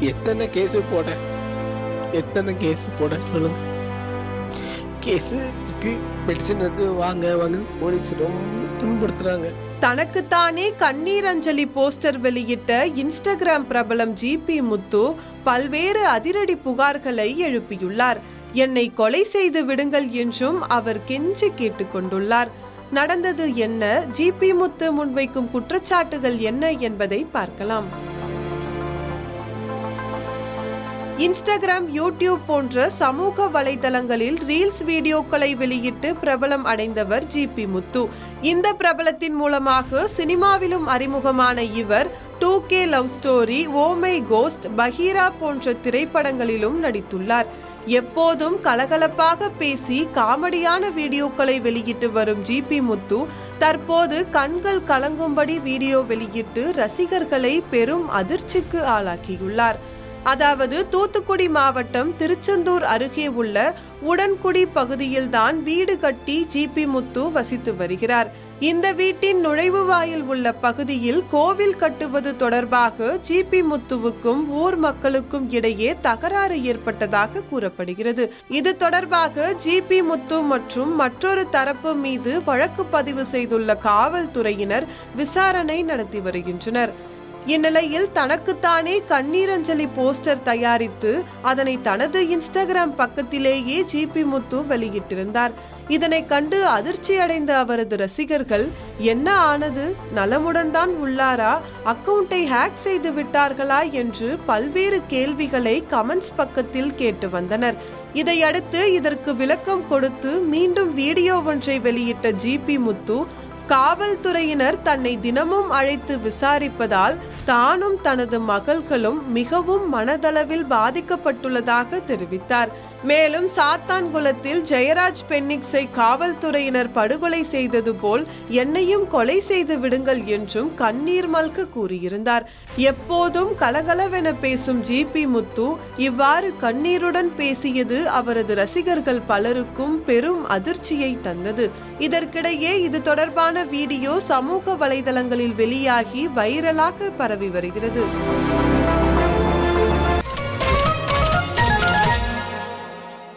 எத்தனை கேஸ் போட சொல்லுங்க. கேஸுக்கு மெடிசன் வந்து வாங்க போலீஸ் ரொம்ப துன்புறுத்துறாங்க. தனக்குத்தானே கண்ணீர் அஞ்சலி போஸ்டர் வெளியிட்ட இன்ஸ்டாகிராம் பிரபலம் ஜிபி முத்து பல்வேறு அதிரடி புகார்களை எழுப்பியுள்ளார். என்னை கொலை செய்து விடுங்கள் என்றும் அவர் கெஞ்சி கேட்டுக்கொண்டுள்ளார். நடந்தது என்ன, ஜிபி முத்து முன்வைக்கும் குற்றச்சாட்டுகள் என்ன என்பதை பார்க்கலாம். இன்ஸ்டாகிராம், யூடியூப் போன்ற சமூக வலைதளங்களில் ரீல்ஸ் வீடியோக்களை வெளியிட்டு பிரபலம் அடைந்தவர் ஜிபி முத்து. இந்த பிரபலத்தின் மூலமாக சினிமாவிலும் அறிமுகமான இவர் 2K love story, oh my ghost, Bagheera போன்ற திரைப்படங்களிலும் நடித்துள்ளார். எப்போதும் கலகலப்பாக பேசி காமெடியான வீடியோக்களை வெளியிட்டு வரும் ஜிபி முத்து தற்போது கண்கள் கலங்கும்படி வீடியோ வெளியிட்டு ரசிகர்களை பெரும் அதிர்ச்சிக்கு ஆளாக்கியுள்ளார். அதாவது தூத்துக்குடி மாவட்டம் திருச்செந்தூர் அருகே உள்ள உடன்குடி பகுதியில்தான் வீடு கட்டி ஜிபி முத்து வசித்து வருகிறார். இந்த வீட்டின் நுழைவு வாயில் உள்ள பகுதியில் கோவில் கட்டுவது தொடர்பாக ஜிபி முத்துவுக்கும் ஊர் மக்களுக்கும் இடையே தகராறு ஏற்பட்டதாக கூறப்படுகிறது. இது தொடர்பாக ஜிபி முத்து மற்றும் மற்றொரு தரப்பு மீது வழக்கு பதிவு செய்துள்ள காவல்துறையினர் விசாரணை நடத்தி வருகின்றனர். இந்நிலையில் தனக்குத்தானே கண்ணீரஞ்சலி போஸ்டர் தயாரித்து அதனை தனது இன்ஸ்டாகிராம் பக்கத்திலேயே ஜிபி முத்து வெளியிட்டிருந்தார். இதனை கண்டு அதிர்ச்சி அடைந்த அவரது ரசிகர்கள், என்ன ஆனது, நலமுடன் தான் உள்ளாரா, அக்கவுண்டை ஹேக் செய்து விட்டார்களா என்று பல்வேறு கேள்விகளை கமெண்ட்ஸ் பக்கத்தில் கேட்டு வந்தனர். இதையடுத்து இதற்கு விளக்கம் கொடுத்து மீண்டும் வீடியோ ஒன்றை வெளியிட்ட ஜிபி முத்து, காவல்துறையினர் தன்னை தினமும் அழைத்து விசாரிப்பதால் தானும் தனது மகள்களும் மிகவும் மனதளவில் பாதிக்கப்பட்டுள்ளதாக தெரிவித்தார். மேலும் சாத்தான்குளத்தில் ஜெயராஜ் பென்னிக்ஸை காவல்துறையினர் படுகொலை செய்தது போல் என்னையும் கொலை செய்து விடுங்கள் என்றும் கண்ணீர் மல்க கூறியிருந்தார். எப்போதும் கலகலவென பேசும் ஜிபி முத்து இவ்வாறு கண்ணீருடன் பேசியது அவரது ரசிகர்கள் பலருக்கும் பெரும் அதிர்ச்சியை தந்தது. இதற்கிடையே இது தொடர்பான வீடியோ சமூக வலைதளங்களில் வெளியாகி வைரலாக பரவி வருகிறது.